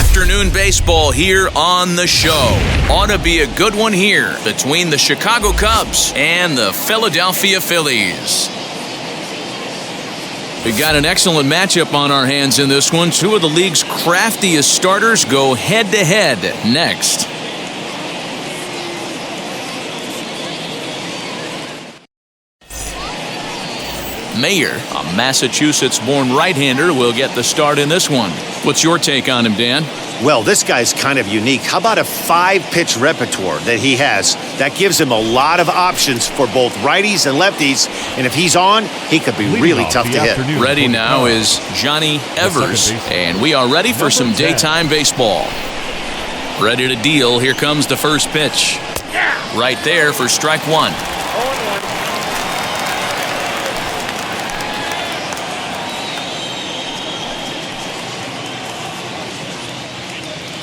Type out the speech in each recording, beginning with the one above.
Afternoon baseball here on the show. Ought to be a good one here between the Chicago Cubs and the Philadelphia Phillies. We got an excellent matchup on our hands in this one. Two of the league's craftiest starters go head-to-head next. Mayer, a Massachusetts-born right-hander, will get the start in this one. What's your take on him, Dan? Well, this guy's kind of unique. How about a 5-pitch repertoire that he has? That gives him a lot of options for both righties and lefties. And if he's on, he could be really tough to hit. Ready now is Johnny Evers. And we are ready for some daytime baseball. Ready to deal. Here comes the first pitch. Right there for strike one.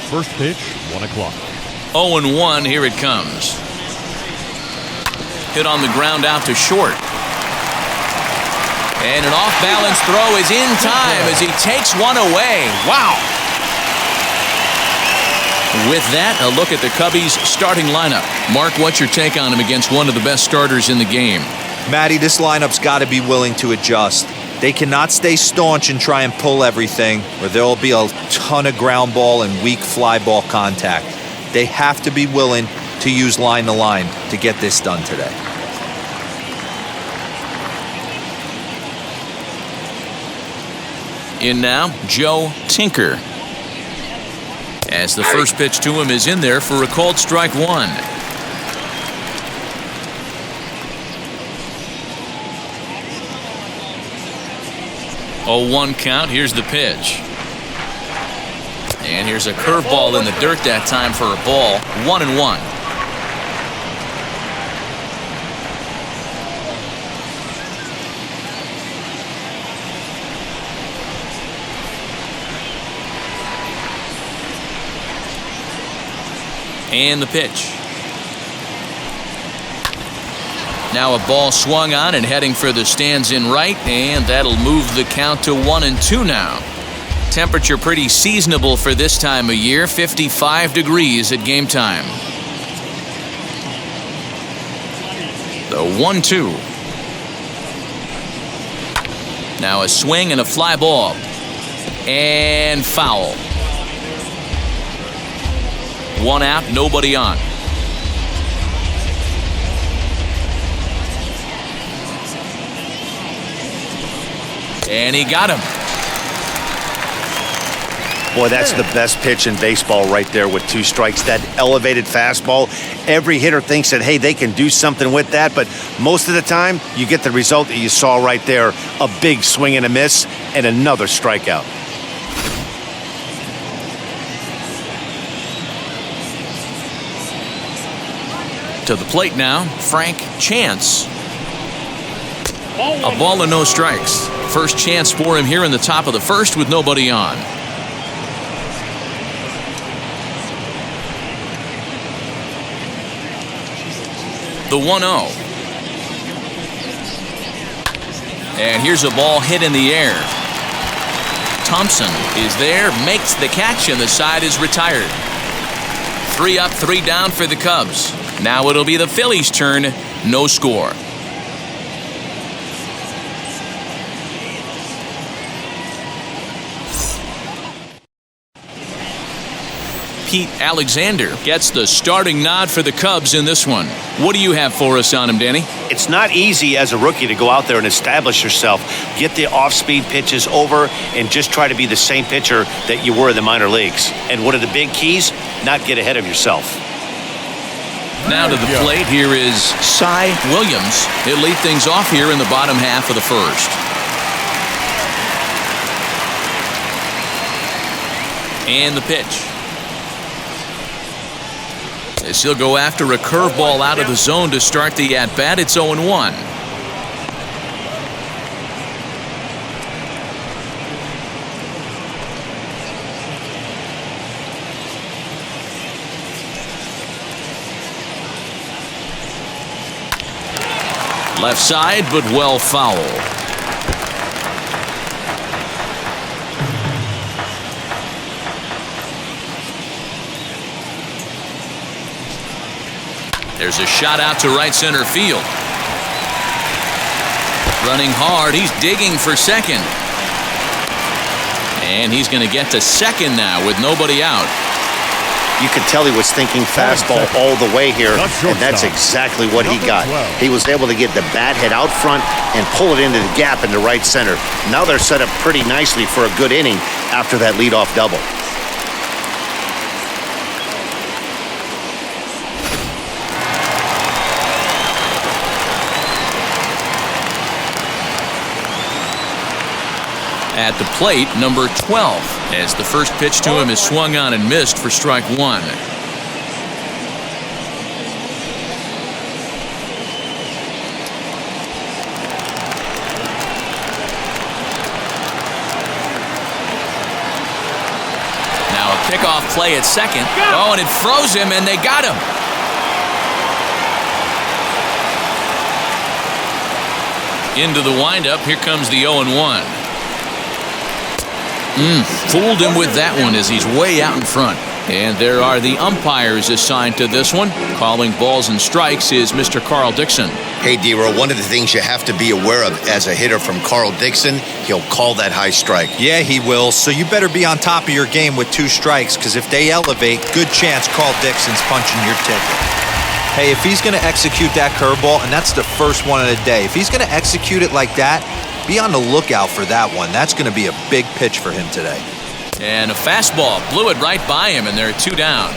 First pitch, 1 o'clock. 0-1, here it comes. Hit on the ground out to short. And an off-balance throw is in time as he takes one away. Wow. With that, a look at the Cubbies' starting lineup. Mark, what's your take on him against one of the best starters in the game? Matty, this lineup's got to be willing to adjust. They cannot stay staunch and try and pull everything, or there will be a ton of ground ball and weak fly ball contact. They have to be willing to use line to line to get this done today. In now, Joe Tinker. As the first pitch to him is in there for a called strike one. Oh, 1 count. Here's the pitch. And here's a curveball in the dirt that time for a ball. 1-1. And the pitch. Now a ball swung on and heading for the stands in right, and that'll move the count to 1-2 now. Temperature pretty seasonable for this time of year, 55 degrees at game time. The 1-2. Now a swing and a fly ball. And foul. 1 out, nobody on. And he got him. Boy, that's the best pitch in baseball right there with 2 strikes. That elevated fastball. Every hitter thinks that, hey, they can do something with that. But most of the time, you get the result that you saw right there. A big swing and a miss and another strikeout. To the plate now, Frank Chance. A ball and no strikes. First chance for him here in the top of the first with nobody on. The 1-0. And here's a ball hit in the air. Thompson is there, makes the catch, and the side is retired. 3 up, 3 down for the Cubs. Now it'll be the Phillies' turn. No score. Pete Alexander gets the starting nod for the Cubs in this one. What do you have for us on him, Danny? It's not easy as a rookie to go out there and establish yourself, get the off-speed pitches over, and just try to be the same pitcher that you were in the minor leagues. And one of the big keys, not get ahead of yourself. Now to the plate, here is Cy Williams. He'll lead things off here in the bottom half of the first. And the pitch. As he'll go after a curveball out of the zone to start the at-bat. It's 0-1. Left side, but well foul. There's a shot out to right center field. Running hard, he's digging for second. And he's going to get to second now with nobody out. You could tell he was thinking fastball all the way here, and that's exactly what he got. He was able to get the bat head out front and pull it into the gap into right center. Now they're set up pretty nicely for a good inning after that leadoff double. At the plate, number 12, as the first pitch to him is swung on and missed for strike one. Now a pickoff play at second. Oh, and it froze him, and they got him. Into the windup, here comes the 0-1. Fooled him with that one as he's way out in front. And there are the umpires assigned to this one. Calling balls and strikes is Mr. Carl Dixon. Hey, D-Row, one of the things you have to be aware of as a hitter from Carl Dixon, he'll call that high strike. Yeah, he will. So you better be on top of your game with 2 strikes, because if they elevate, good chance Carl Dixon's punching your ticket. Hey, if he's going to execute that curveball, and that's the first one of the day, if he's going to execute it like that, be on the lookout for that one. That's going to be a big pitch for him today. And a fastball blew it right by him, and they're 2 down.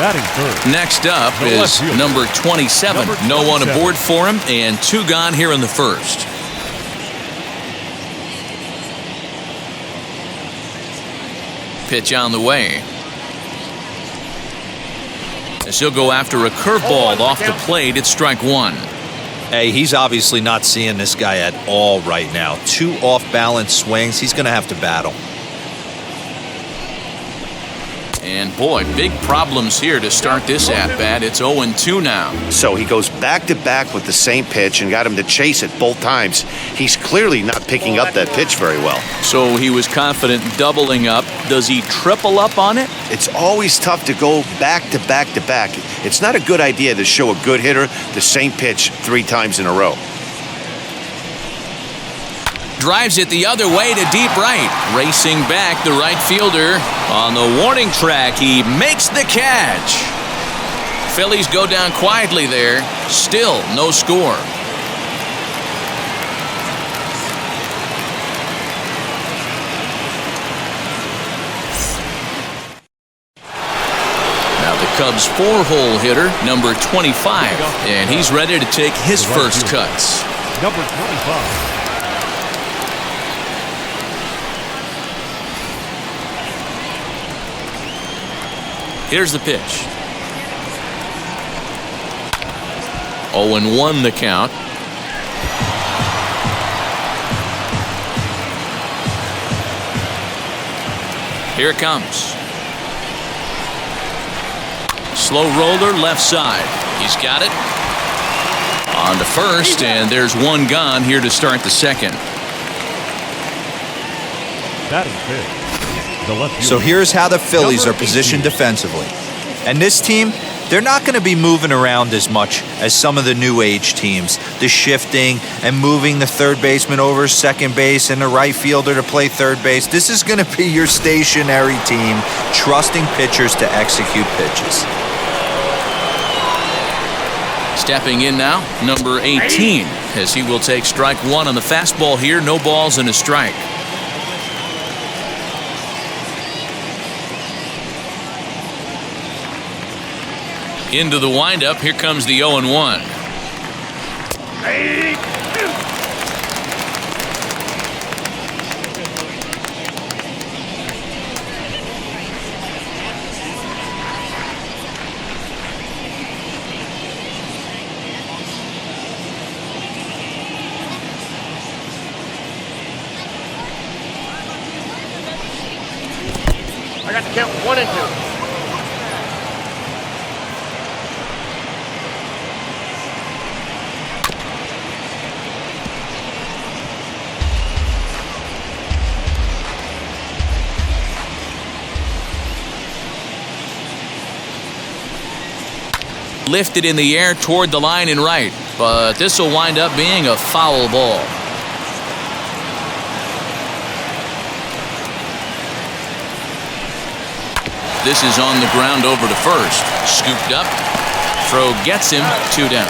Batting third. Next up is number 27. No one aboard for him, and 2 gone here in the first. Pitch on the way. As he'll go after a curveball off the plate, it's strike one. Hey, he's obviously not seeing this guy at all right now. 2 off-balance swings. He's going to have to battle. And boy, big problems here to start this at-bat. It's 0-2 now. So he goes back-to-back with the same pitch and got him to chase it both times. He's clearly not picking up that pitch very well. So he was confident doubling up. Does he triple up on it? It's always tough to go back-to-back-to-back. It's not a good idea to show a good hitter the same pitch 3 times in a row. Drives it the other way to deep right. Racing back, the right fielder on the warning track. He makes the catch. Phillies go down quietly there. Still no score. Now the Cubs' 4-hole hitter, number 25, and he's ready to take his first cuts. Number 25. Here's the pitch. 0-1 the count. Here it comes. Slow roller left side. He's got it. On to first, and there's 1 gone here to start the second. Batting fifth. So here's how the Phillies are positioned defensively. And this team, they're not going to be moving around as much as some of the new age teams. The shifting and moving the third baseman over second base and the right fielder to play third base. This is going to be your stationary team, trusting pitchers to execute pitches. Stepping in now, number 18, as he will take strike one on the fastball here. No balls and a strike. Into the windup, here comes the 0-1. I got to count 1 and 2. Lifted in the air toward the line and right, but this will wind up being a foul ball. This is on the ground over to first. Scooped up. Throw gets him 2 down.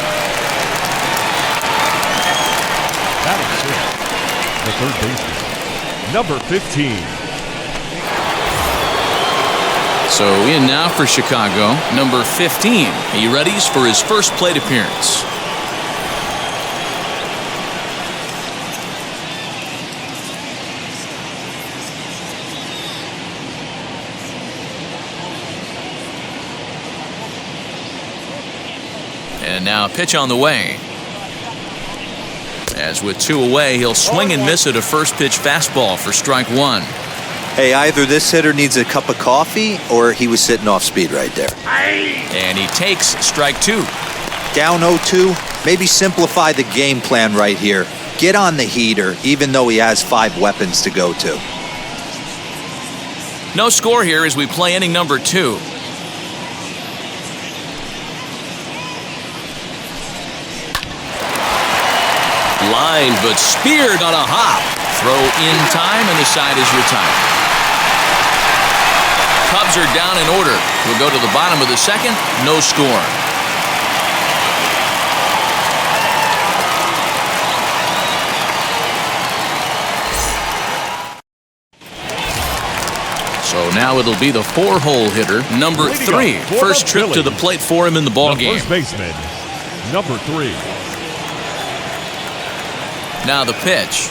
That is it. The third baseman, number 15. So in now for Chicago, number 15. He readies for his first plate appearance. And now a pitch on the way. As with 2 away, he'll swing and miss at a first pitch fastball for strike 1. Hey, either this hitter needs a cup of coffee or he was sitting off speed right there. And he takes strike 2. Down 0-2, maybe simplify the game plan right here. Get on the heater, even though he has 5 weapons to go to. No score here as we play inning number 2. Line, but speared on a hop. Throw in time, and the side is retired. Cubs are down in order. We'll go to the bottom of the second. No score. So now it'll be the 4-hole hitter, number 3. First trip to the plate for him in the ballgame. First baseman, number 3. Now the pitch.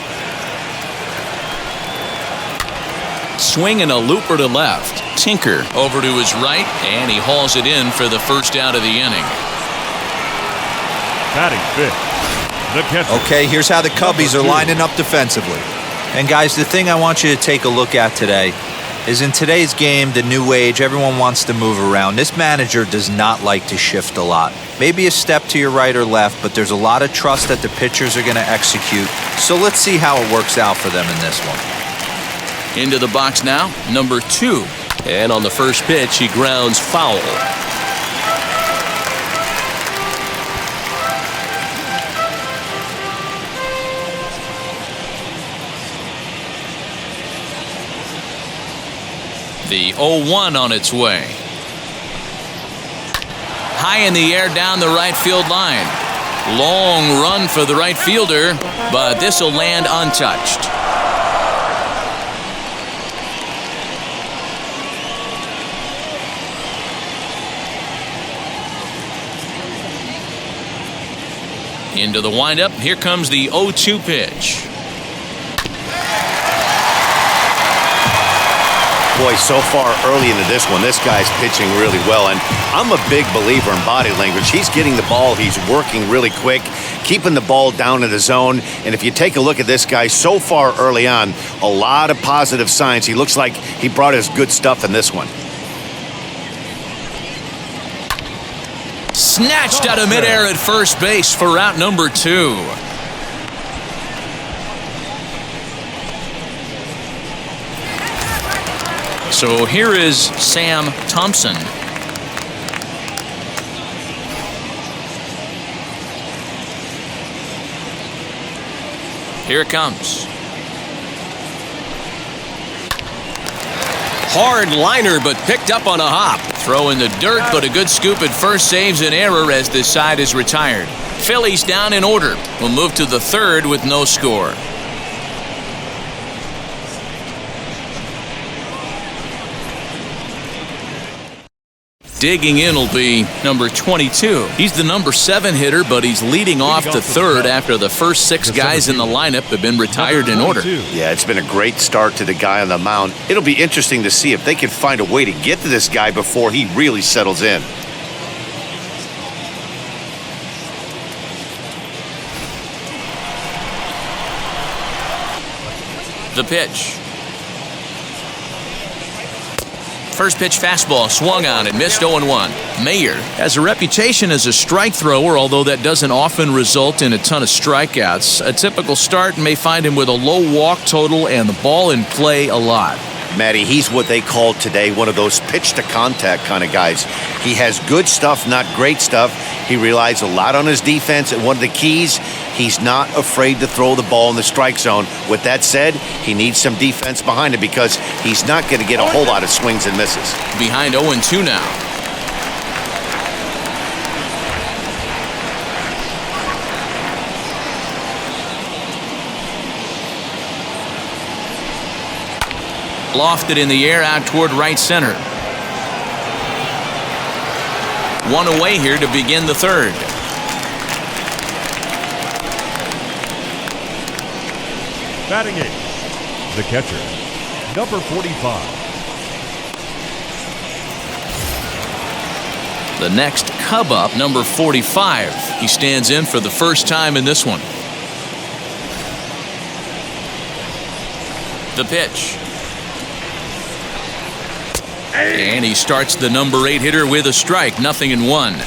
Swing and a looper to left. Tinker over to his right, and he hauls it in for the first out of the inning. Batting fifth, the catcher. Okay, here's how the Cubbies are lining up defensively. And guys, the thing I want you to take a look at today is in today's game, the new age, everyone wants to move around. This manager does not like to shift a lot. Maybe a step to your right or left, but there's a lot of trust that the pitchers are going to execute. So let's see how it works out for them in this one. Into the box now, number 2. And on the first pitch, he grounds foul. The 0-1 on its way. High in the air down the right field line. Long run for the right fielder, but this will land untouched. Into the windup, here comes the 0-2 pitch. Boy, so far early into this one, this guy's pitching really well, and I'm a big believer in body language. He's getting the ball, he's working really quick, keeping the ball down in the zone, and if you take a look at this guy so far early on, a lot of positive signs. He looks like he brought his good stuff in this one. Snatched out of midair at first base for out number 2. So here is Sam Thompson. Here it comes. Hard liner, but picked up on a hop. Throw in the dirt, but a good scoop at first saves an error as this side is retired. Phillies down in order. We'll move to the third with no score. Digging in will be number 22. He's the number 7 hitter, but he's leading off the third after the first 6 guys in the lineup have been retired in order. Yeah, it's been a great start to the guy on the mound. It'll be interesting to see if they can find a way to get to this guy before he really settles in. The pitch. First pitch fastball swung on and missed 0-1. Mayer has a reputation as a strike thrower, although that doesn't often result in a ton of strikeouts. A typical start may find him with a low walk total and the ball in play a lot. Matty, he's what they call today one of those pitch-to-contact kind of guys. He has good stuff, not great stuff. He relies a lot on his defense, and one of the keys, he's not afraid to throw the ball in the strike zone. With that said, he needs some defense behind him because he's not going to get a whole lot of swings and misses. Behind 0-2 now. Lofted in the air out toward right center. One away here to begin the third. Batting eighth, the catcher, number 45. The next Cub up, number 45. He stands in for the first time in this one. The pitch. And he starts the number 8 hitter with a strike, 0-1.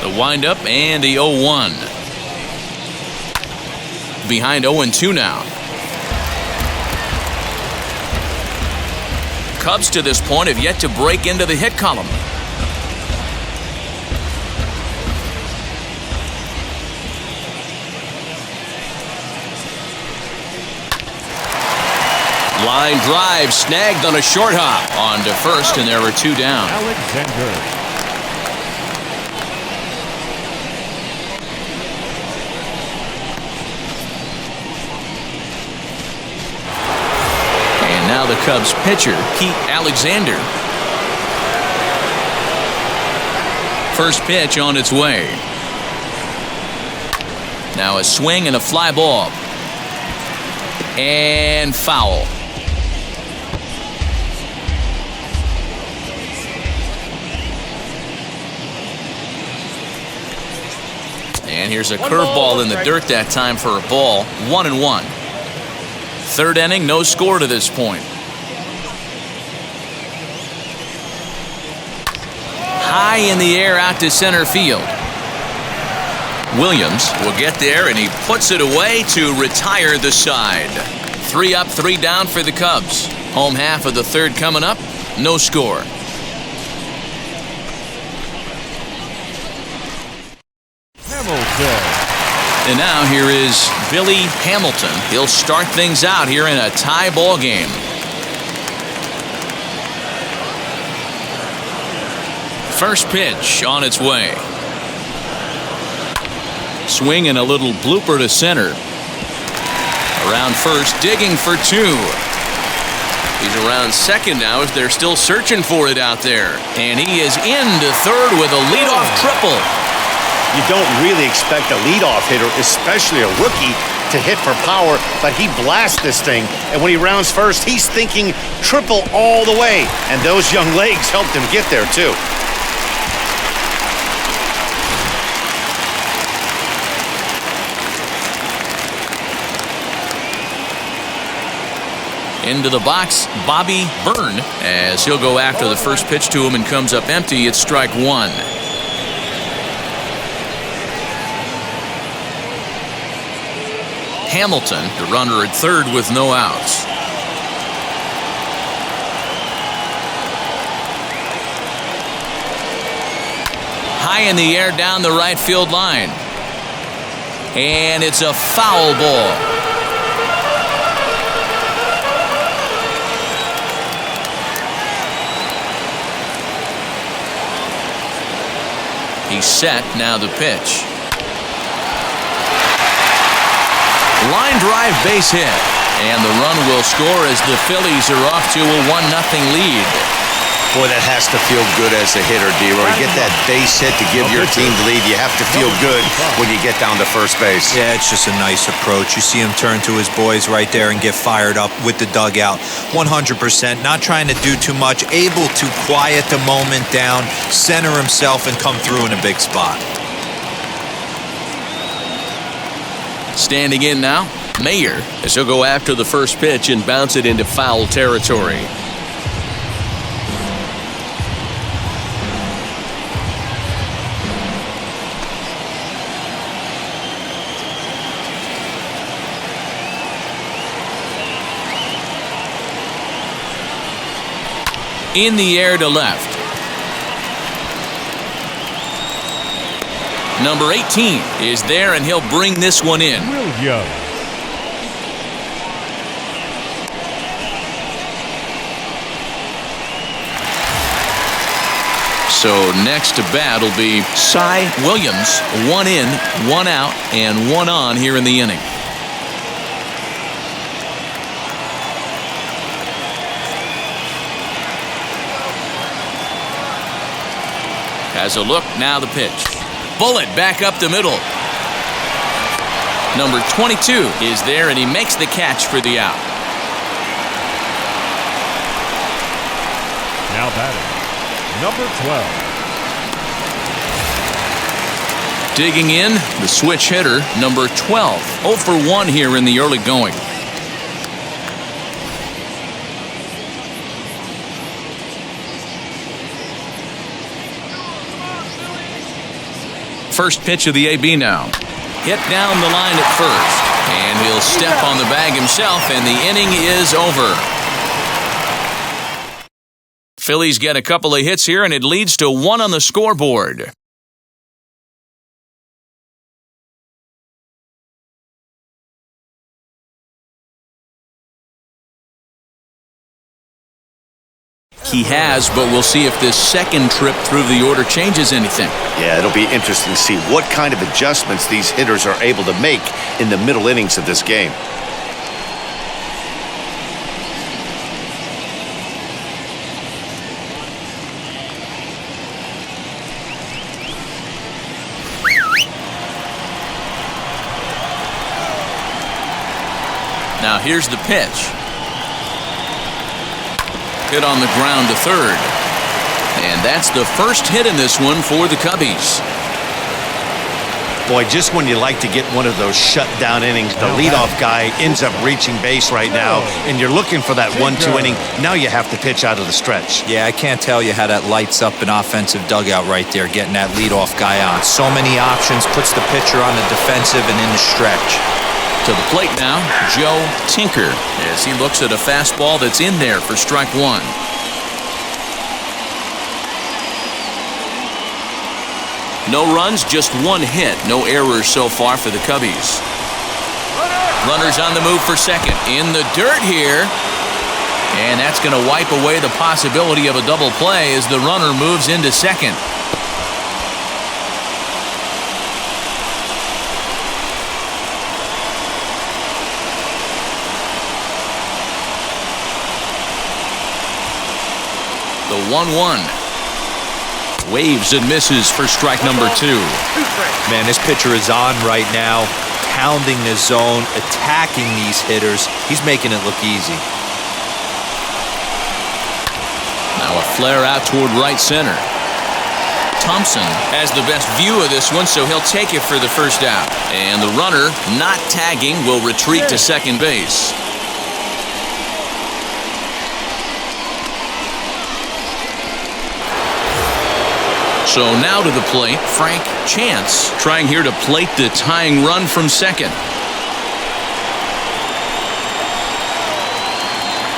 The windup and the 0-1. Behind 0-2 now. Cubs to this point have yet to break into the hit column. Line drive snagged on a short hop on to first, and there were 2 down. Alexander. And now the Cubs pitcher, Pete Alexander. First pitch on its way. Now a swing and a fly ball. And foul. And here's a curveball in the dirt that time for a ball. 1-1. Third inning, no score to this point. High in the air out to center field. Williams will get there, and he puts it away to retire the side. 3 up, 3 down for the Cubs. Home half of the third coming up. No score. And now here is Billy Hamilton. He'll start things out here in a tie ball game. First pitch on its way. Swing and a little blooper to center. Around first, digging for 2. He's around second now as they're still searching for it out there. And he is into third with a leadoff triple. You don't really expect a leadoff hitter, especially a rookie, to hit for power, but he blasts this thing. And when he rounds first, he's thinking triple all the way. And those young legs helped him get there, too. Into the box, Bobby Byrne, as he'll go after the first pitch to him and comes up empty. It's strike 1. Hamilton, the runner at third with no outs. High in the air down the right field line. And it's a foul ball. He's set, now the pitch. Line drive base hit. And the run will score as the Phillies are off to a 1-0 lead. Boy, that has to feel good as a hitter, D-Roy. Get that base hit to give your team the lead. You have to feel good when you get down to first base. Yeah, it's just a nice approach. You see him turn to his boys right there and get fired up with the dugout. 100%, not trying to do too much, able to quiet the moment down, center himself, and come through in a big spot. Standing in now, Mayer, as he'll go after the first pitch and bounce it into foul territory. In the air to left. Number 18 is there, and he'll bring this one in. Williams. So next to bat will be Cy Williams. 1 in, 1 out, and 1 on here in the inning. Has a look, now the pitch. Bullet back up the middle. Number 22 is there, and he makes the catch for the out. Now batting, number 12. Digging in, the switch hitter, number 12. 0 for 1 here in the early going. First pitch of the AB now. Hit down the line at first. And he'll step on the bag himself, and the inning is over. Phillies get a couple of hits here, and it leads to 1 on the scoreboard. He has, but we'll see if this second trip through the order changes anything. Yeah, it'll be interesting to see what kind of adjustments these hitters are able to make in the middle innings of this game. Now here's the pitch. Hit on the ground to third. And that's the first hit in this one for the Cubbies. Boy, just when you like to get one of those shutdown innings, the leadoff guy ends up reaching base right now, and you're looking for that 1-2 inning. Now you have to pitch out of the stretch. Yeah, I can't tell you how that lights up an offensive dugout right there, getting that leadoff guy on. So many options, puts the pitcher on the defensive and in the stretch. To the plate now, Joe Tinker, as he looks at a fastball that's in there for strike 1. No runs, just 1 hit. No errors so far for the Cubbies. Runners on the move for second. In the dirt here. And that's going to wipe away the possibility of a double play as the runner moves into second. The 1-1. Waves and misses for strike number 2. Man, this pitcher is on right now, pounding the zone, attacking these hitters. He's making it look easy. Now a flare out toward right center. Thompson has the best view of this one, so he'll take it for the first out. And the runner, not tagging, will retreat to second base. So now to the plate, Frank Chance, trying here to plate the tying run from second.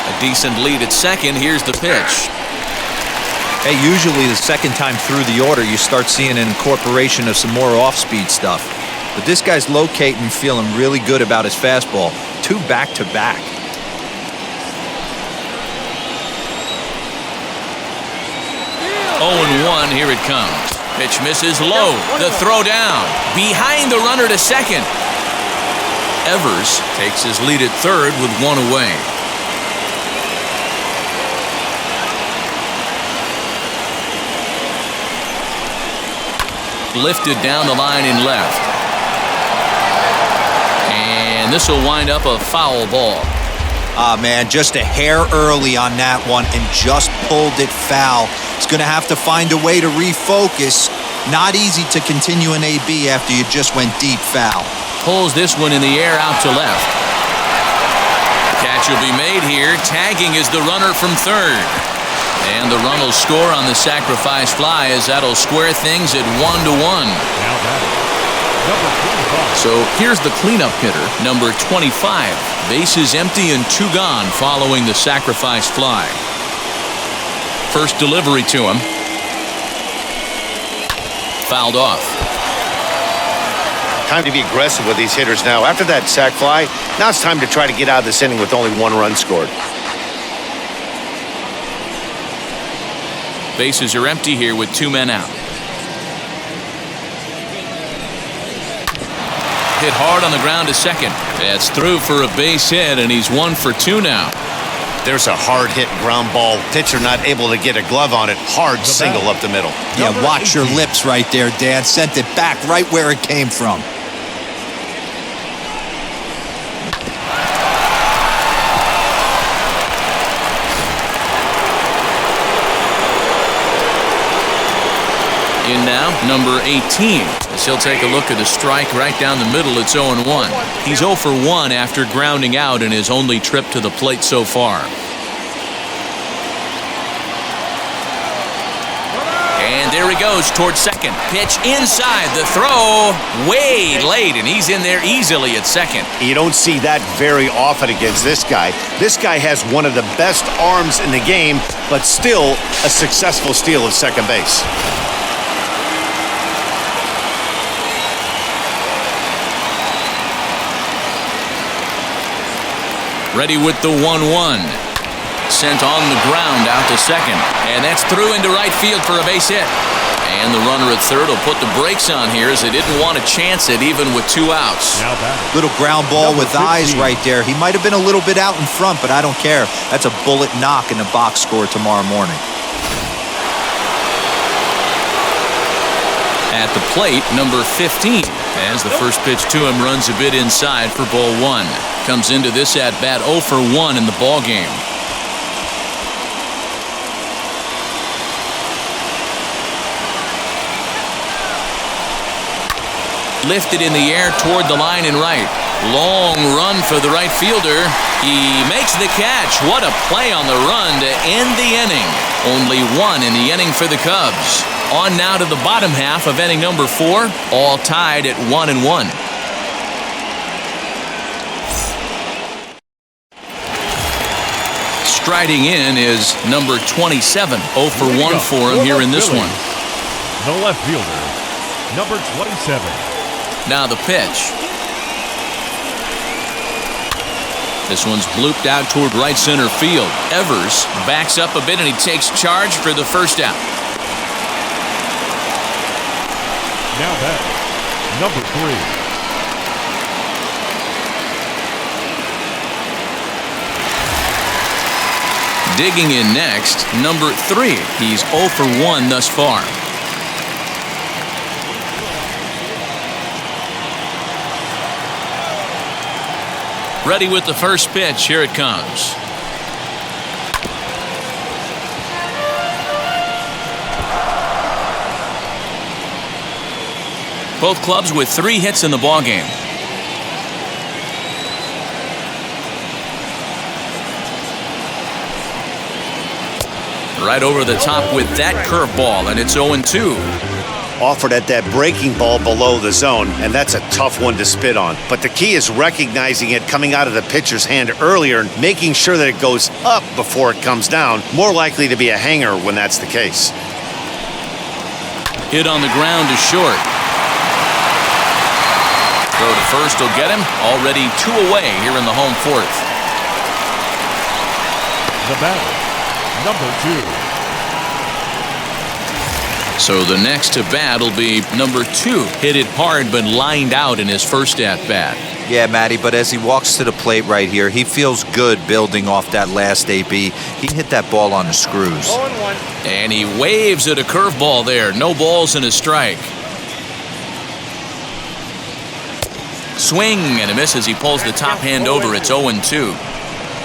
A decent lead at second. Here's the pitch. Hey, usually the second time through the order, you start seeing an incorporation of some more off-speed stuff. But this guy's locating, feeling really good about his fastball. 2 back-to-back. 0-1, here it comes. Pitch misses low. The throw down. Behind the runner to second. Evers takes his lead at third with 1 away. Lifted down the line in left. And this will wind up a foul ball. Ah, man, just a hair early on that one and just pulled it foul. He's going to have to find a way to refocus. Not easy to continue an AB after you just went deep foul. Pulls this one in the air out to left. Catch will be made here. Tagging is the runner from third. And the run will score on the sacrifice fly as that'll square things at 1-1. Now batting, number 25. So here's the cleanup hitter, number 25. Bases empty and 2 gone following the sacrifice fly. first delivery to him. Fouled off. Time to be aggressive with these hitters now. After that sac fly, now it's time to try to get out of this inning with only 1 run scored. Bases are empty here with 2 men out. Hit hard on the ground to second. That's through for a base hit, and he's 1 for 2 now. There's a hard hit ground ball. Pitcher not able to get a glove on it. Hard single up the middle. Yeah, watch your lips right there, Dan. Sent it back right where it came from. In now, number 18. As he'll take a look at the strike right down the middle. It's 0-1. He's 0 for 1 after grounding out in his only trip to the plate so far. And there he goes towards second. Pitch inside. The throw way late, and he's in there easily at second. You don't see that very often against this guy. This guy has one of the best arms in the game, but still a successful steal of second base. Ready with the 1-1. Sent on the ground out to second. And that's through into right field for a base hit. And the runner at third will put the brakes on here as they didn't want to chance it even with 2 outs. Little ground ball with eyes right there. He might have been a little bit out in front, but I don't care. That's a bullet knock in the box score tomorrow morning. At the plate, number 15. As the first pitch to him runs a bit inside for ball 1. Comes into this at-bat 0 for 1 in the ball game. Lifted in the air toward the line and right. Long run for the right fielder. He makes the catch. What a play on the run to end the inning. Only 1 in the inning for the Cubs. On now to the bottom half of inning number 4, all tied at 1-1. Striding in is number 27. 0 for 1 for him here in this one. The left fielder, number 27. Now the pitch. This one's blooped out toward right center field. Evers backs up a bit and he takes charge for the first out. Now back, number 3. Digging in next, number 3. He's 0 for 1 thus far. Ready with the first pitch. Here it comes. Both clubs with 3 hits in the ballgame. Right over the top with that curveball, and it's 0-2. Offered at that breaking ball below the zone, and that's a tough one to spit on. But the key is recognizing it coming out of the pitcher's hand earlier and making sure that it goes up before it comes down. More likely to be a hanger when that's the case. Hit on the ground to short. Throw to first will get him. Already 2 away here in the home 4th. The batter, number 2. So the next to bat will be number 2. Hit it hard but lined out in his first at bat. Yeah, Matty, but as he walks to the plate right here, he feels good building off that last AB. He hit that ball on the screws. 0-1. And he waves at a curveball there. No balls and a strike. Swing and a miss as he pulls the top hand over. It's 0-2.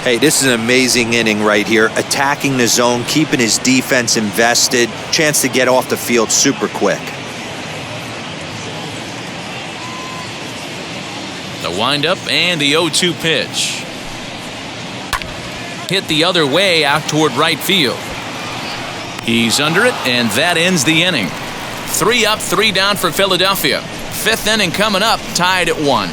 Hey, this is an amazing inning right here. Attacking the zone, keeping his defense invested. Chance to get off the field super quick. The windup and the 0-2 pitch. Hit the other way out toward right field. He's under it, and that ends the inning. 3 up, 3 down for Philadelphia. 5th inning coming up, tied at 1.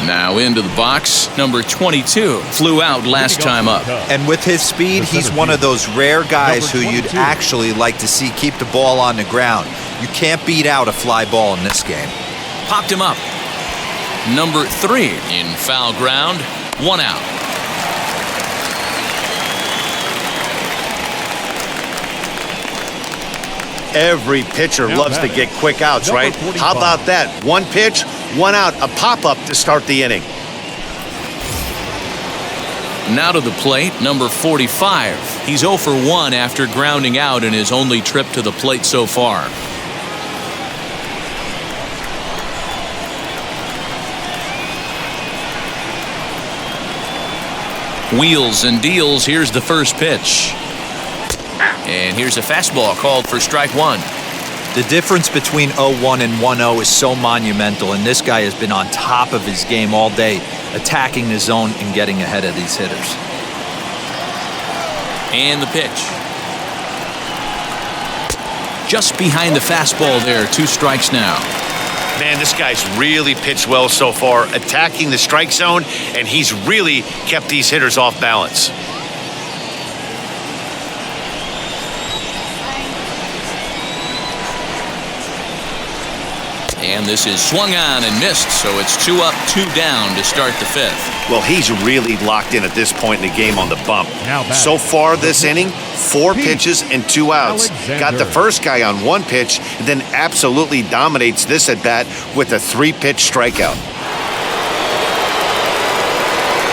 Now into the box, number 22. Flew out last time up. And with his speed, he's one of those rare guys who you'd actually like to see keep the ball on the ground. You can't beat out a fly ball in this game. Popped him up. Number 3 in foul ground. 1 out. Every pitcher loves to get quick outs, right? How about that? 1 pitch, 1 out, a pop-up to start the inning. Now to the plate, number 45. He's 0 for 1 after grounding out in his only trip to the plate so far. Wheels and deals. Here's the first pitch. And here's a fastball called for strike 1. The difference between 0-1 and 1-0 is so monumental, and this guy has been on top of his game all day, attacking the zone and getting ahead of these hitters. And the pitch. Just behind the fastball there. 2 strikes now. Man, this guy's really pitched well so far, attacking the strike zone, and he's really kept these hitters off balance. And this is swung on and missed, so it's 2 up, 2 down to start the 5th. Well, he's really locked in at this point in the game on the bump. So far this inning, 4 pitches and 2 outs. Got the first guy on 1 pitch, and then absolutely dominates this at bat with a 3-pitch strikeout.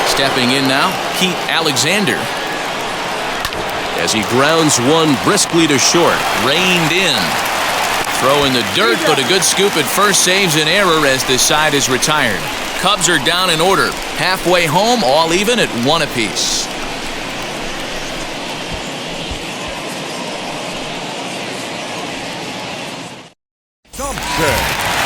Stepping in now, Pete Alexander. As he grounds one briskly to short, reined in. Throw in the dirt, but a good scoop at first saves an error as this side is retired. Cubs are down in order. Halfway home, all even at 1 apiece.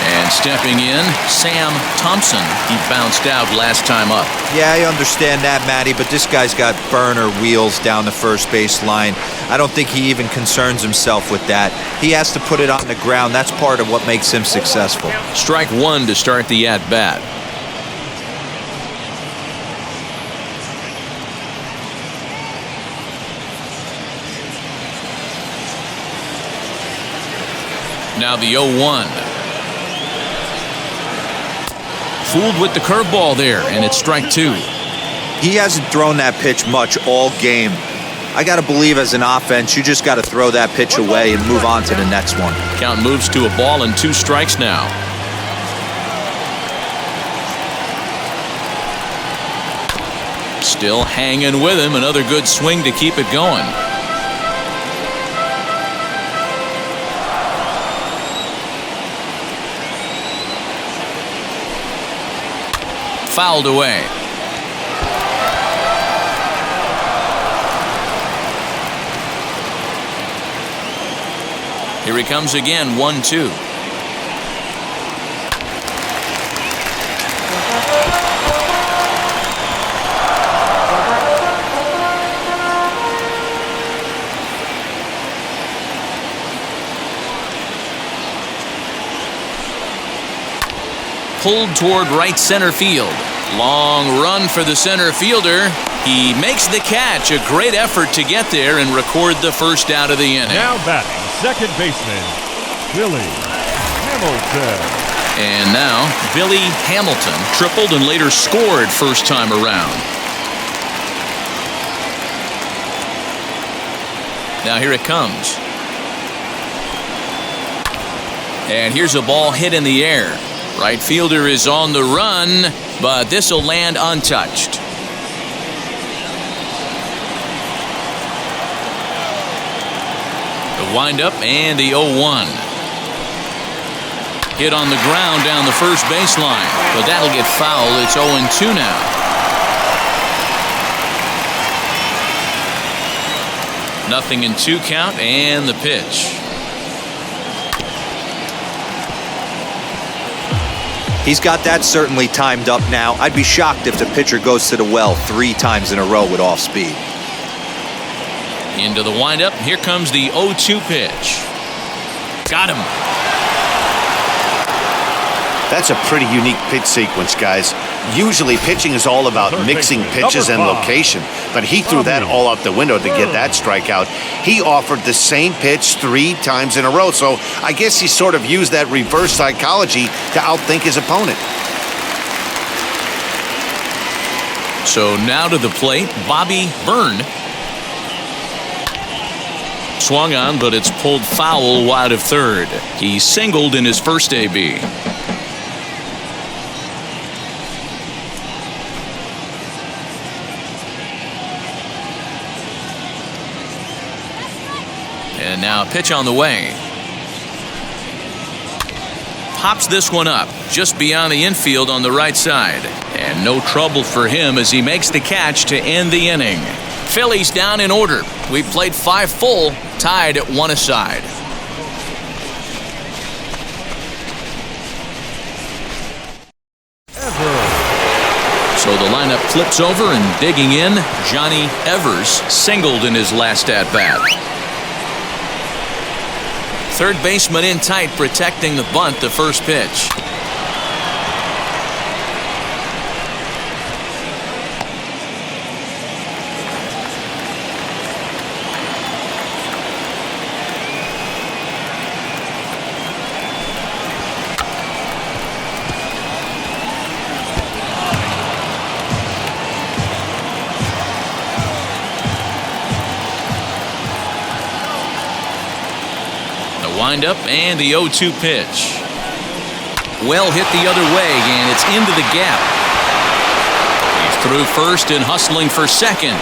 And stepping in, Sam Thompson. He bounced out last time up. Yeah, I understand that, Matty, but this guy's got burner wheels down the first base line. I don't think he even concerns himself with that. He has to put it on the ground. That's part of what makes him successful. Strike 1 to start the at-bat. Now the 0-1. Fooled with the curveball there, and it's strike 2. He hasn't thrown that pitch much all game. I got to believe as an offense, you just got to throw that pitch away and move on to the next one. Count moves to a ball and 2 strikes now. Still hanging with him. Another good swing to keep it going. Fouled away. Here he comes again, 1-2. Pulled toward right center field. Long run for the center fielder. He makes the catch. A great effort to get there and record the first out of the inning. Now batting, second baseman, Billy Hamilton. And now, Billy Hamilton tripled and later scored first time around. Now here it comes. And here's a ball hit in the air. Right fielder is on the run, but this will land untouched. The windup and the 0-1. Hit on the ground down the first baseline, but that'll get foul. It's 0-2 now. Nothing in 2 count and the pitch. He's got that certainly timed up now. I'd be shocked if the pitcher goes to the well 3 times in a row with off speed. Into the windup. Here comes the 0-2 pitch. Got him. That's a pretty unique pitch sequence, guys. Usually pitching is all about mixing pitches and location, but he threw that all out the window to get that strikeout. He offered the same pitch 3 times in a row, so I guess he sort of used that reverse psychology to outthink his opponent. So now to the plate, Bobby Byrne. Swung on, but it's pulled foul wide of third. He singled in his first AB. And now a pitch on the way. Pops this one up just beyond the infield on the right side. And no trouble for him as he makes the catch to end the inning. Phillies down in order. We played 5 full, tied at 1 aside. So the lineup flips over and digging in, Johnny Evers singled in his last at-bat. Third baseman in tight, protecting the bunt, the first pitch. Wind-up and the 0-2 pitch. Well hit the other way, and it's into the gap. He's through first and hustling for second.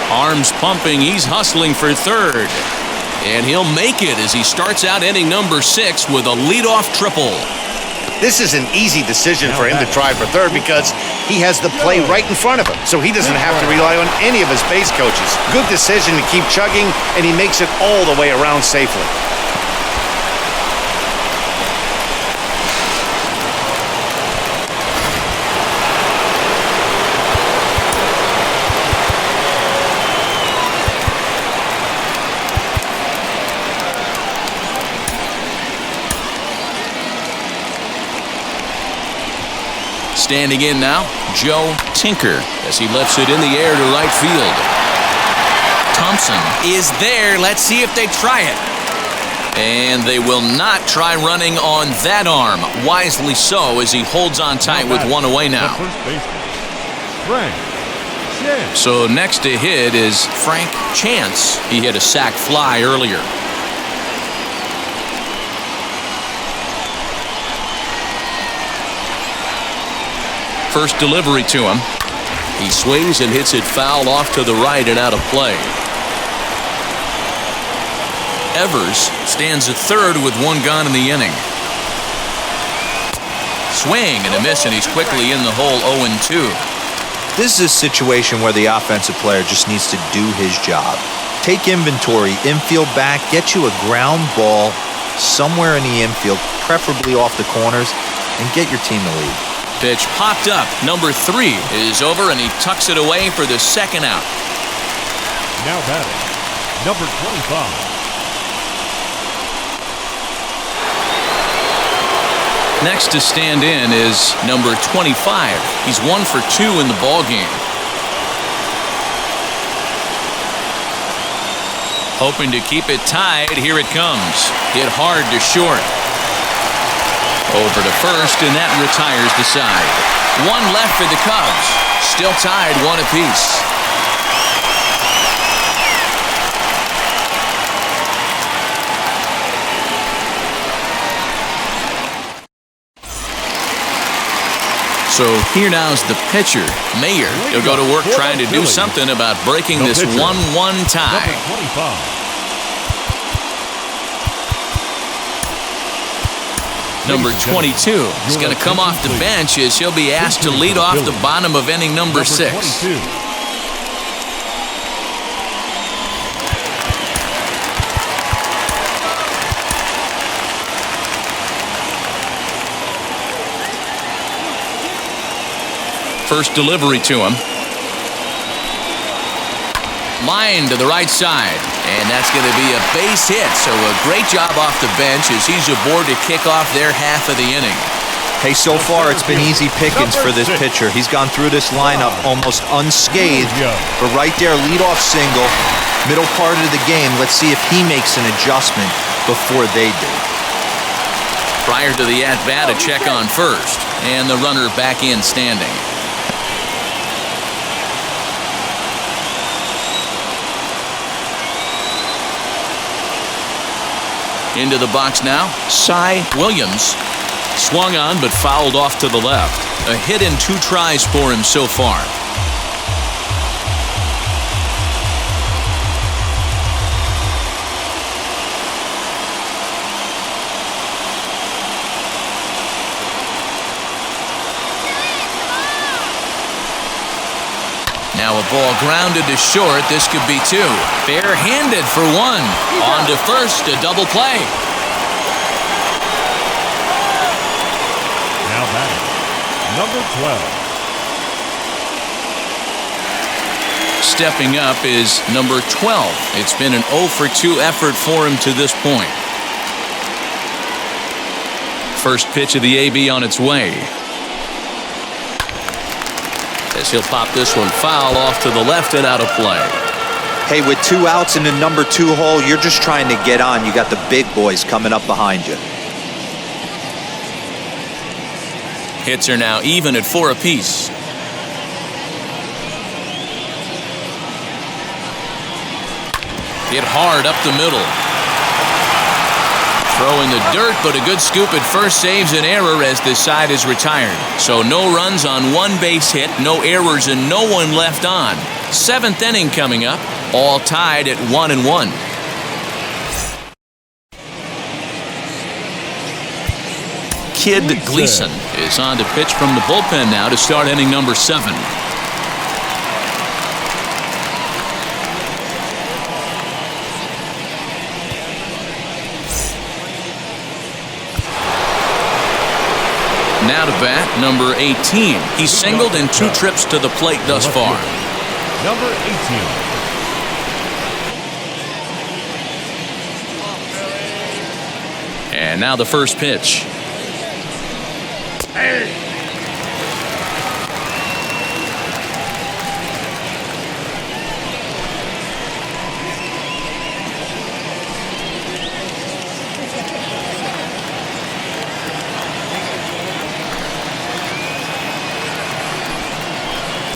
Arms pumping, he's hustling for third. And he'll make it as he starts out inning number 6 with a leadoff triple. This is an easy decision for him to try for third because he has the play right in front of him, so he doesn't have to rely on any of his base coaches. Good decision to keep chugging, and he makes it all the way around safely. Standing in now, Joe Tinker as he lifts it in the air to right field. Thompson is there. Let's see if they try it. And they will not try running on that arm. Wisely so as he holds on tight with 1 away now. So next to hit is Frank Chance. He hit a sac fly earlier. First delivery to him. He swings and hits it foul off to the right and out of play. Evers stands at third with 1 gone in the inning. Swing and a miss, and he's quickly in the hole 0-2. This is a situation where the offensive player just needs to do his job. Take inventory, infield back, get you a ground ball somewhere in the infield, preferably off the corners, and get your team the lead. Pitch popped up. Number 3 is over, and he tucks it away for the second out. Now batting, number 25. Next to stand in is number 25. He's 1 for 2 in the ballgame. Hoping to keep it tied. Here it comes. Hit hard to short. Over to first, and that retires the side. 1 left for the Cubs. Still tied 1 apiece. So here now's the pitcher, Mayer. He'll go to work trying to do something about breaking this 1-1 tie. Number 25. Number 22 is going to come off the bench as he'll be asked to lead off the bottom of inning number 6. First delivery to him. Line to the right side, and that's going to be a base hit. So a great job off the bench as he's aboard to kick off their half of the inning. Hey, so far it's been easy pickings for this pitcher. He's gone through this lineup almost unscathed. But right there, leadoff single, middle part of the game. Let's see if he makes an adjustment before they do. Prior to the at-bat, a check on first, and the runner back in standing. Into the box now, Cy Williams. Swung on but fouled off to the left. A hit in 2 tries for him so far. Now a ball grounded to short. This could be 2. Bare-handed for 1. On to first, a double play. Now batting, number 12. Stepping up is number 12. It's been an 0 for 2 effort for him to this point. First pitch of the AB on its way. As he'll pop this one foul off to the left and out of play. Hey, with 2 outs in the number 2 hole, you're just trying to get on. You got the big boys coming up behind you. Hits are now even at 4 apiece. Hit hard up the middle. Throwing the dirt, but a good scoop at first saves an error as this side is retired. So no runs on 1 base hit, no errors, and no one left on. 7th inning coming up, all tied at 1-1. Kid Gleason is on to pitch from the bullpen now to start inning number 7. Now to bat, number 18. He's singled in 2 trips to the plate thus far. Number 18. And now the first pitch.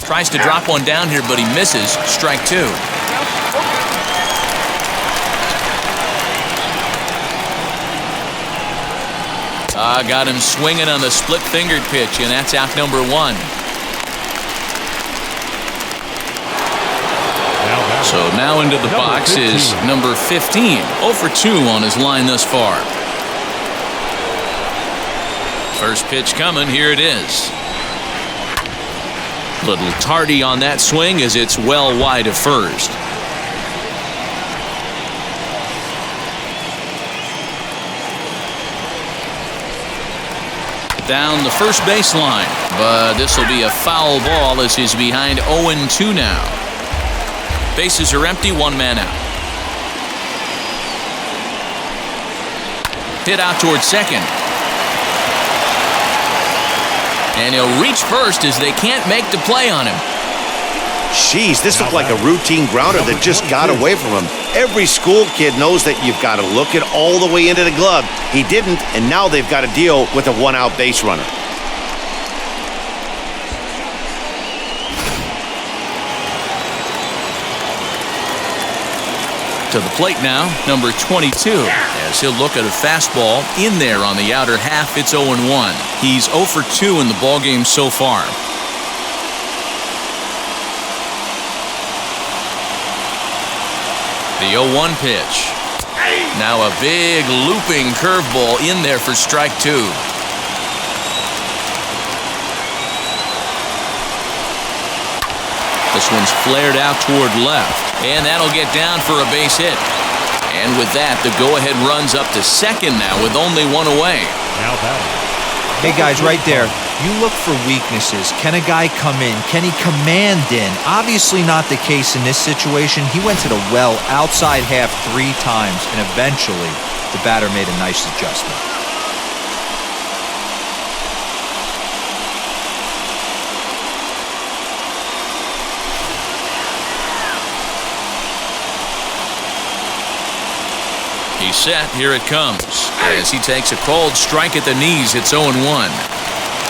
Tries to drop one down here, but he misses. Strike 2. Got him swinging on the split-fingered pitch, and that's out number 1. So now into the box is number 15. 0 for 2 on his line thus far. First pitch coming. Here it is. Little tardy on that swing as it's well wide of first. Down the first baseline, but this will be a foul ball as he's behind 0-2 now. Bases are empty, 1 man out. Hit out towards second. And he'll reach first as they can't make the play on him. Jeez, this looked like a routine grounder that just got away from him. Every school kid knows that you've got to look it all the way into the glove. He didn't, and now they've got to deal with a 1-out base runner. To the plate now, number 22, as he'll look at a fastball in there on the outer half. It's 0-1. He's 0 for 2 in the ballgame so far. The 0-1 pitch. Now a big looping curveball in there for strike 2. This one's flared out toward left, and that'll get down for a base hit. And with that, the go-ahead runs up to second now with only 1 away. Now batting. Hey guys, right there, you look for weaknesses. Can a guy come in? Can he command in? Obviously not the case in this situation. He went to the well outside half 3 times, and eventually the batter made a nice adjustment. He's set. Here it comes. As he takes a cold strike at the knees, it's 0-1.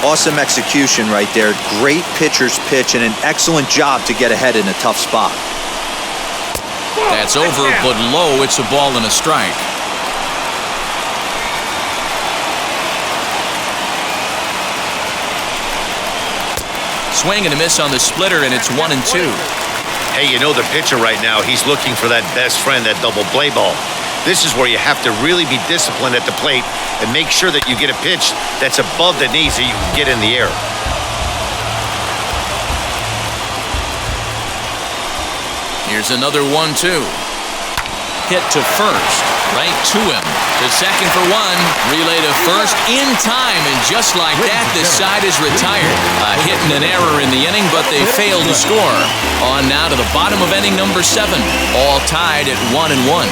Awesome execution right there. Great pitcher's pitch and an excellent job to get ahead in a tough spot. That's over, but low. It's a ball and a strike. Swing and a miss on the splitter, and it's 1-2. Hey, you know the pitcher right now, he's looking for that best friend, that double play ball. This is where you have to really be disciplined at the plate and make sure that you get a pitch that's above the knees that you can get in the air. Here's another 1-2. Hit to first, right to him. To second for one, relay to first in time, and just like that, the side is retired. A hit and an error in the inning, but they failed to score. On now to the bottom of inning number 7, all tied at 1-1.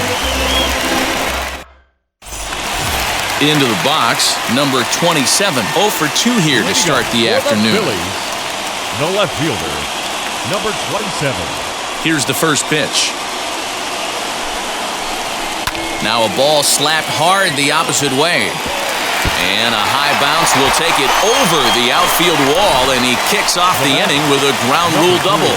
Into the box, number 27, 0 for 2 here to start the afternoon. Phillies, the left fielder, number 27. Here's the first pitch. Now a ball slapped hard the opposite way. And a high bounce will take it over the outfield wall, and he kicks off the inning with a ground rule double.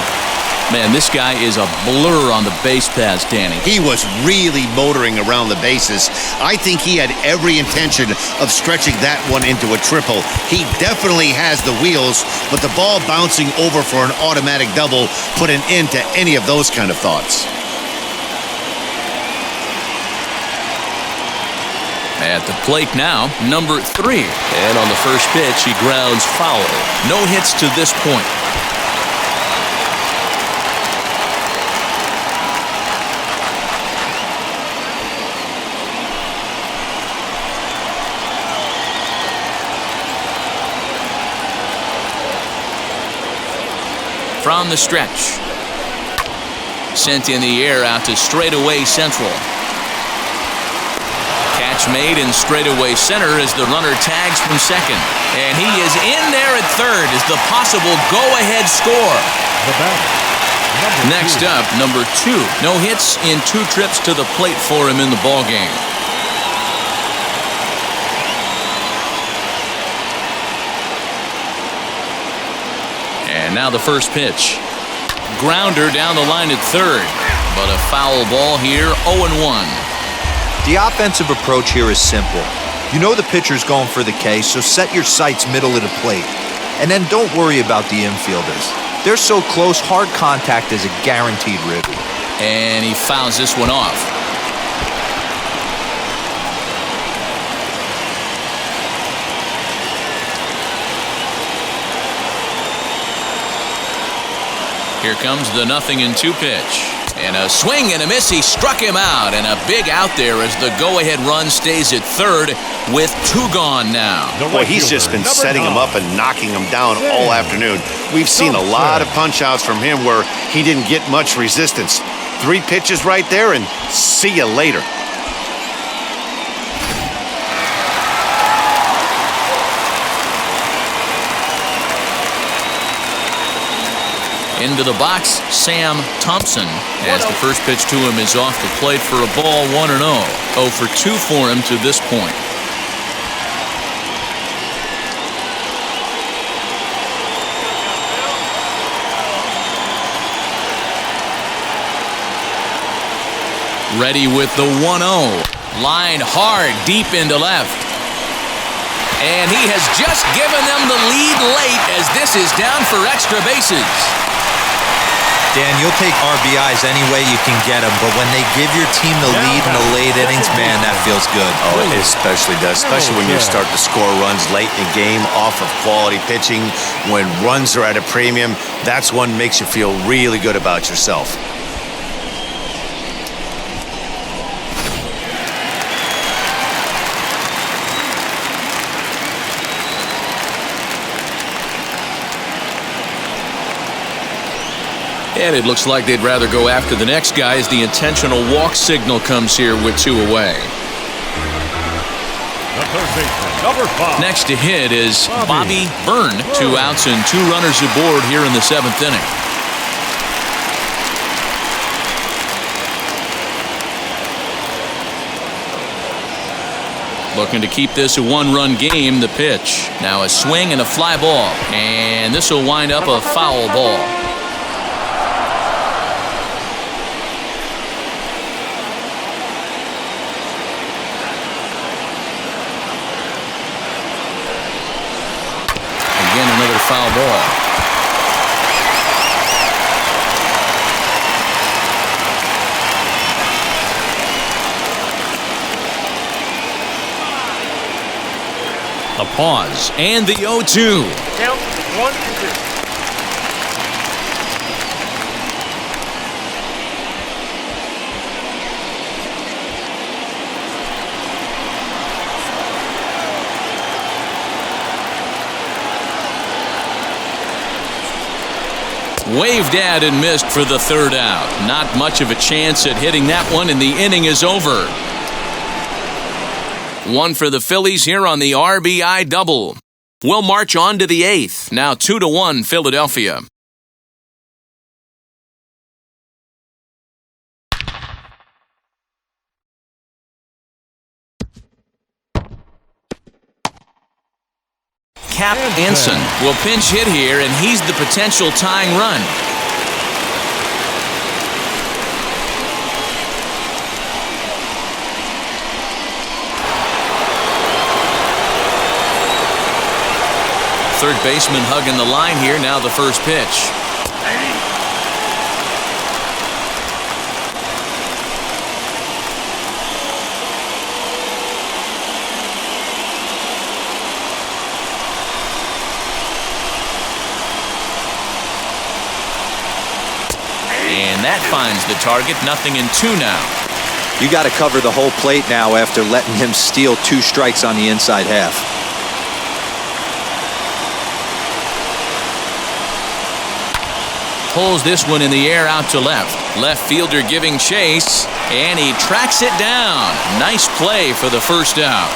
Man, this guy is a blur on the base paths, Danny. He was really motoring around the bases. I think he had every intention of stretching that one into a triple. He definitely has the wheels, but the ball bouncing over for an automatic double put an end to any of those kind of thoughts. At the plate now, number 3. And on the first pitch, he grounds foul. No hits to this point. From the stretch. Sent in the air out to straightaway central. Catch made in straightaway center as the runner tags from second. And he is in there at third as the possible go-ahead score. The batter, Next up, number 2. No hits in 2 trips to the plate for him in the ballgame. And now the first pitch. Grounder down the line at third. But a foul ball here, 0-1. The offensive approach here is simple. You know the pitcher's going for the K, so set your sights middle of the plate. And then don't worry about the infielders. They're so close, hard contact is a guaranteed ribby. And he fouls this one off. Here comes the 0-2 pitch. And a swing and a miss. He struck him out. And a big out there as the go-ahead run stays at third with 2 gone now. Boy, he's just been setting him up and knocking him down all afternoon. We've seen a lot of punch-outs from him where he didn't get much resistance. 3 pitches right there, and see you later. Into the box, Sam Thompson, as the first pitch to him is off the plate for a ball, 1-0. 0 for 2 for him to this point. Ready with the 1-0. Line hard, deep into left. And he has just given them the lead late as this is down for extra bases. Dan, you'll take RBIs any way you can get them, but when they give your team the lead in the late innings, man, that feels good. Oh, it especially does, especially when you start to score runs late in the game off of quality pitching. When runs are at a premium, that's what makes you feel really good about yourself. And it looks like they'd rather go after the next guy as the intentional walk signal comes here with 2 away. The third baseman, number 5. Next to hit is Bobby Byrne. 2 outs and 2 runners aboard here in the 7th inning. Looking to keep this a one-run game. The pitch. Now a swing and a fly ball. And this will wind up a foul ball. Again, another foul ball. A pause, and the 0-2. Count 1-2. Waved at and missed for the third out. Not much of a chance at hitting that one, and the inning is over. One for the Phillies here on the RBI double. We'll march on to the eighth. Now 2-1 Philadelphia. Cap Anson will pinch hit here, and he's the potential tying run. Third baseman hugging the line here. Now the first pitch. And that finds the target. 0-2 now. You got to cover the whole plate now after letting him steal 2 strikes on the inside half. Pulls this one in the air out to left. Left fielder giving chase, and he tracks it down. Nice play for the first out.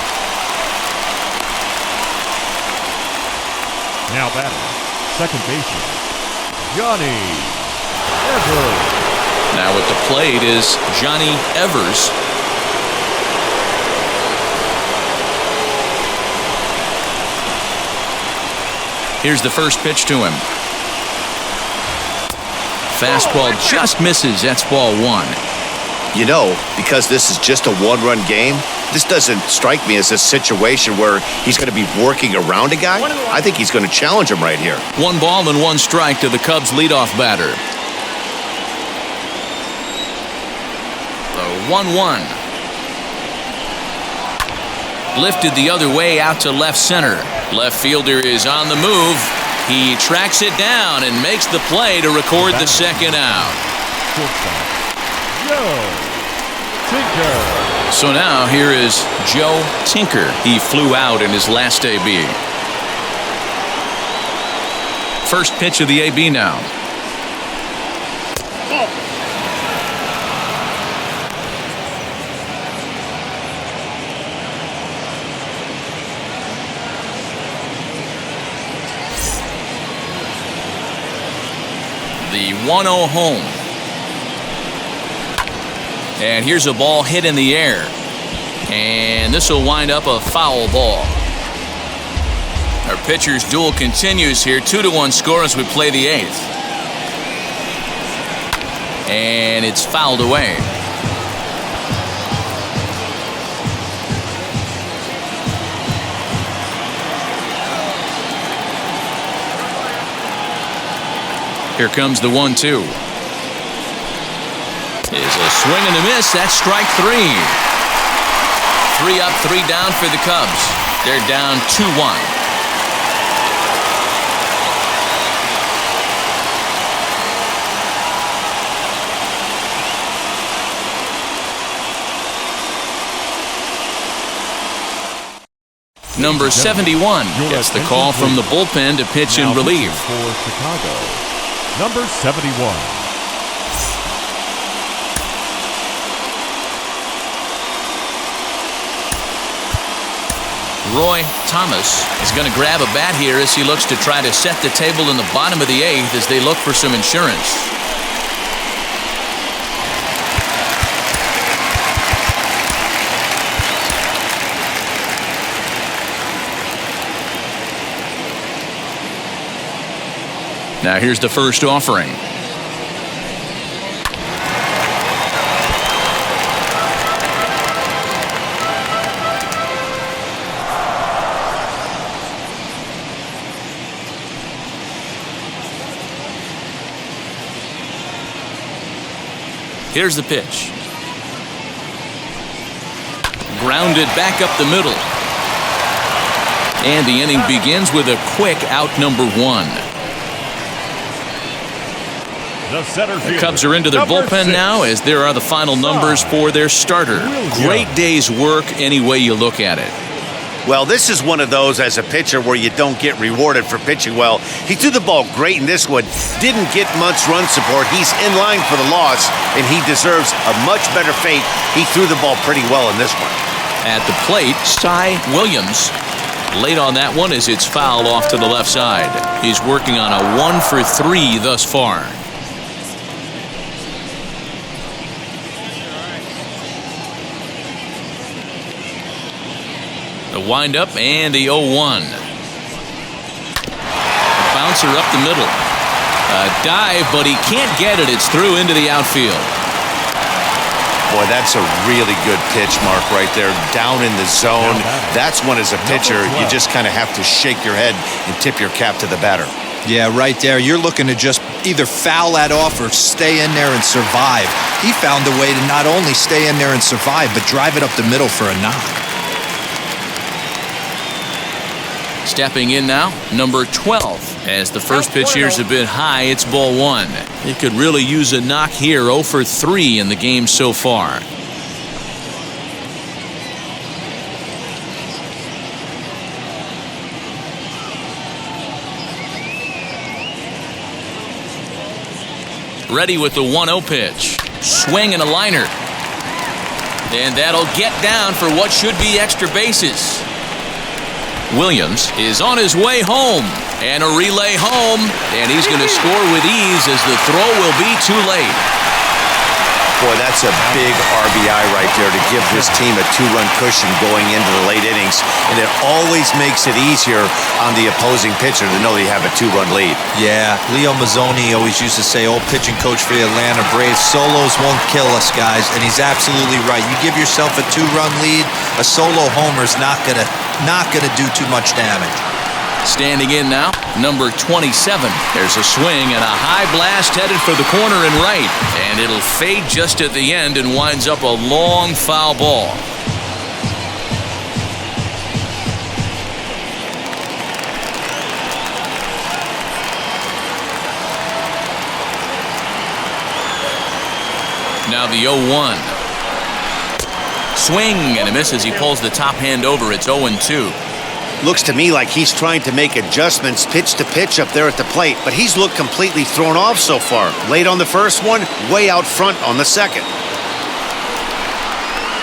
Now batting, second baseman, Johnny Evers. Now at the plate is Johnny Evers. Here's the first pitch to him. Fastball just misses. That's ball 1. You know, because this is just a one-run game, this doesn't strike me as a situation where he's going to be working around a guy. I think he's going to challenge him right here. 1 ball and 1 strike to the Cubs leadoff batter. The 1-1. Lifted the other way out to left center. Left fielder is on the move. He tracks it down and makes the play to record the second out. Joe Tinker. So now here is Joe Tinker. He flew out in his last AB. First pitch of the AB now. The 1-0 home. And here's a ball hit in the air. And this will wind up a foul ball. Our pitcher's duel continues here. 2-1 score as we play the 8th. And it's fouled away. Here comes the 1-2. Is a swing and a miss. That's strike 3. 3 up, 3 down for the Cubs. They're down 2-1. Number 71 gets the call from the bullpen to pitch in relief. For Chicago, number 71. Roy Thomas is going to grab a bat here as he looks to try to set the table in the bottom of the 8th as they look for some insurance. Now here's the first offering. Here's the pitch. Grounded back up the middle. And the inning begins with a quick out number 1. The Cubs are into their bullpen now as there are the final numbers for their starter. Great day's work any way you look at it. Well, this is one of those as a pitcher where you don't get rewarded for pitching well. He threw the ball great in this one, didn't get much run support. He's in line for the loss, and he deserves a much better fate. He threw the ball pretty well in this one. At the plate, Cy Williams. Late on that one as it's fouled off to the left side. He's working on a 1-for-3 thus far. The windup and the 0-1. A bouncer up the middle. A dive, but he can't get it. It's through into the outfield. Boy, that's a really good pitch, Mark, right there. Down in the zone. That's one as a pitcher, you just kind of have to shake your head and tip your cap to the batter. Yeah, right there. You're looking to just either foul that off or stay in there and survive. He found a way to not only stay in there and survive, but drive it up the middle for a knock. Stepping in now, number 12. As the first pitch here is a bit high, it's ball 1. He could really use a knock here, 0-for-3 in the game so far. Ready with the 1-0 pitch. Swing and a liner. And that'll get down for what should be extra bases. Williams is on his way home, and a relay home, and he's going to score with ease as the throw will be too late. Boy, that's a big RBI right there to give this team a 2-run cushion going into the late innings, and it always makes it easier on the opposing pitcher to know they have a 2-run lead. Yeah, Leo Mazzoni always used to say, old pitching coach for the Atlanta Braves, solos won't kill us, guys, and he's absolutely right. You give yourself a 2-run lead, a solo homer's not gonna do too much damage. Standing in now, number 27. There's a swing and a high blast headed for the corner and right. And it'll fade just at the end and winds up a long foul ball. Now the 0-1. Swing and a miss as he pulls the top hand over. It's 0-2. Looks to me like he's trying to make adjustments pitch to pitch up there at the plate, but he's looked completely thrown off so far. Late on the first one, way out front on the second.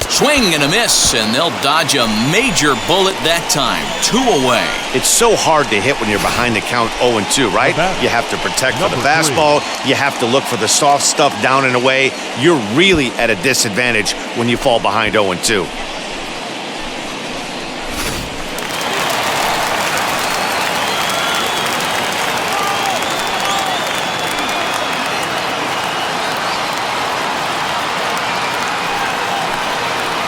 Swing and a miss, and they'll dodge a major bullet that time. 2 away. It's so hard to hit when you're behind the count 0-2, right? You have to protect for the fastball. You have to look for the soft stuff down and away. You're really at a disadvantage when you fall behind 0-2.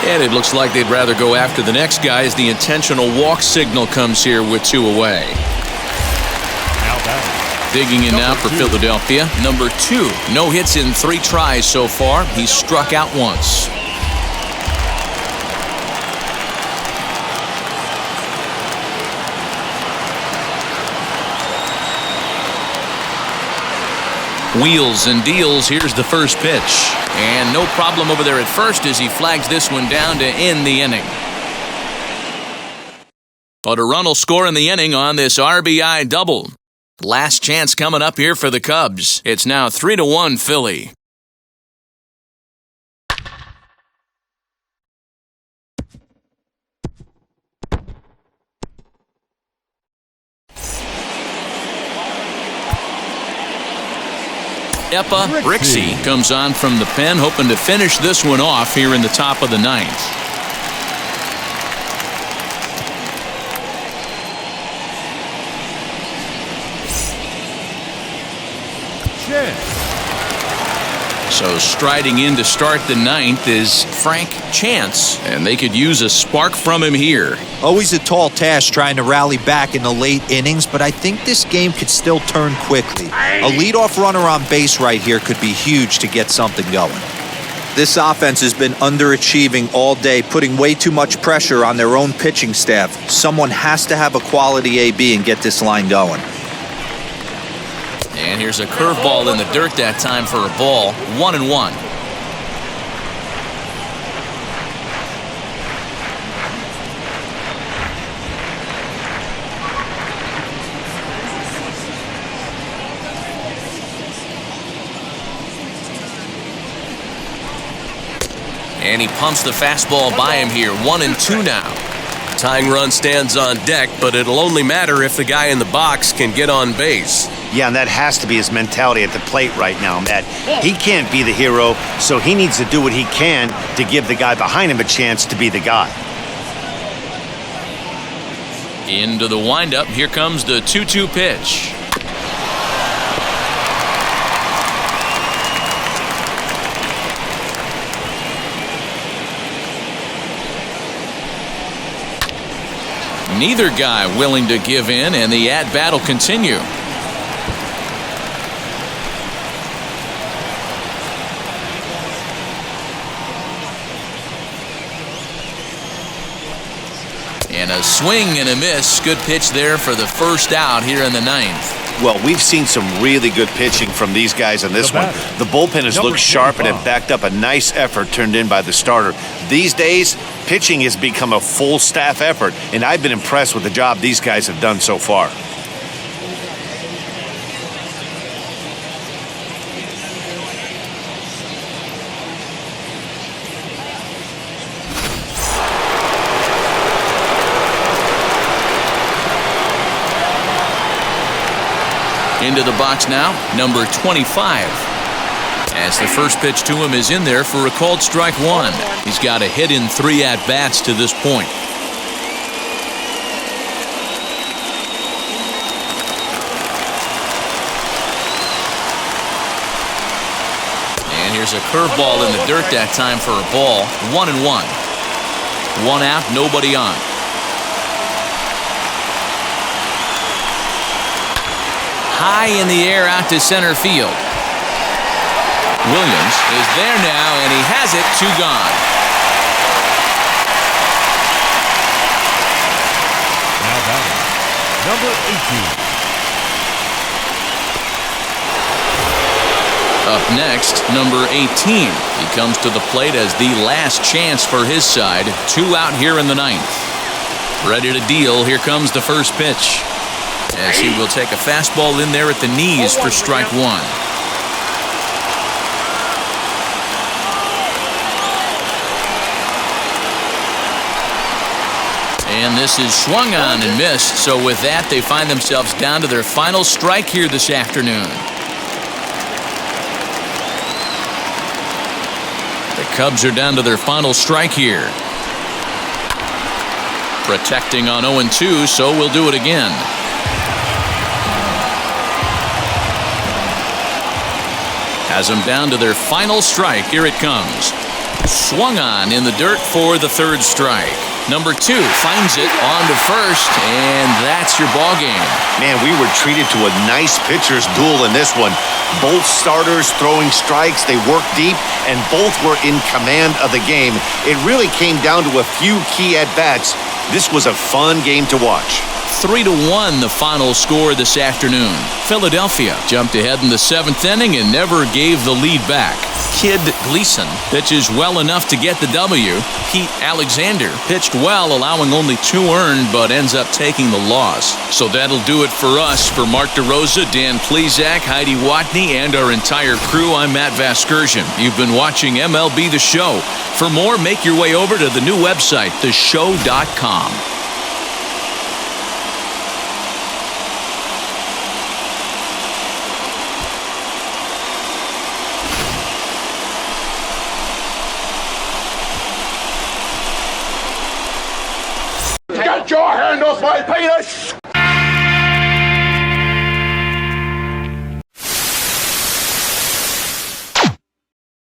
And it looks like they'd rather go after the next guy as the intentional walk signal comes here with 2 away. Digging in now for Philadelphia, number 2. No hits in 3 tries so far. He's struck out once. Wheels and deals. Here's the first pitch. And no problem over there at first as he flags this one down to end the inning. But a run will score in the inning on this RBI double. Last chance coming up here for the Cubs. It's now 3-1 Philly. Epa Rixey comes on from the pen, hoping to finish this one off here in the top of the 9th. So striding in to start the ninth is Frank Chance, and they could use a spark from him here. Always a tall task trying to rally back in the late innings, but I think this game could still turn quickly. A leadoff runner on base right here could be huge to get something going. This offense has been underachieving all day, putting way too much pressure on their own pitching staff. Someone has to have a quality AB and get this line going. And here's a curveball in the dirt that time for a ball. 1-1. And he pumps the fastball by him here. 1-2 now. Tying run stands on deck, but it'll only matter if the guy in the box can get on base. Yeah, and that has to be his mentality at the plate right now, Matt. He can't be the hero, so he needs to do what he can to give the guy behind him a chance to be the guy. Into the windup. Here comes the 2-2 pitch. Neither guy willing to give in, and the at-bat will continue. And a swing and a miss. Good pitch there for the first out here in the ninth. Well, we've seen some really good pitching from these guys in this one. The bullpen has looked sharp and have backed up a nice effort turned in by the starter. These days, pitching has become a full staff effort, and I've been impressed with the job these guys have done so far. Into the box now, number 25. As the first pitch to him is in there for a called strike one. He's got a hit in 3 at-bats to this point. And here's a curveball in the dirt that time for a ball. 1-1. 1 out, nobody on. High in the air out to center field. Williams is there now, and he has it. 2 gone. Now batting, number 18. Up next, number 18. He comes to the plate as the last chance for his side. 2 out here in the ninth. Ready to deal. Here comes the first pitch. As he will take a fastball in there at the knees for strike one. And this is swung on and missed. So with that, they find themselves down to their final strike here this afternoon. The Cubs are down to their final strike here. Protecting on 0-2, so we'll do it again. Has them down to their final strike. Here it comes. Swung on in the dirt for the 3rd strike. Number 2 finds it on to first, and that's your ball game. Man, we were treated to a nice pitcher's duel in this one. Both starters throwing strikes. They worked deep, and both were in command of the game. It really came down to a few key at-bats. This was a fun game to watch. 3-1 the final score this afternoon. Philadelphia jumped ahead in the 7th inning and never gave the lead back. Kid Gleason pitches well enough to get the W. Pete Alexander pitched well, allowing only 2 earned, but ends up taking the loss. So that'll do it for us. For Mark DeRosa, Dan Plezak, Heidi Watney, and our entire crew, I'm Matt Vasgersian. You've been watching MLB The Show. For more, make your way over to the new website, theshow.com. Get your hand off my penis!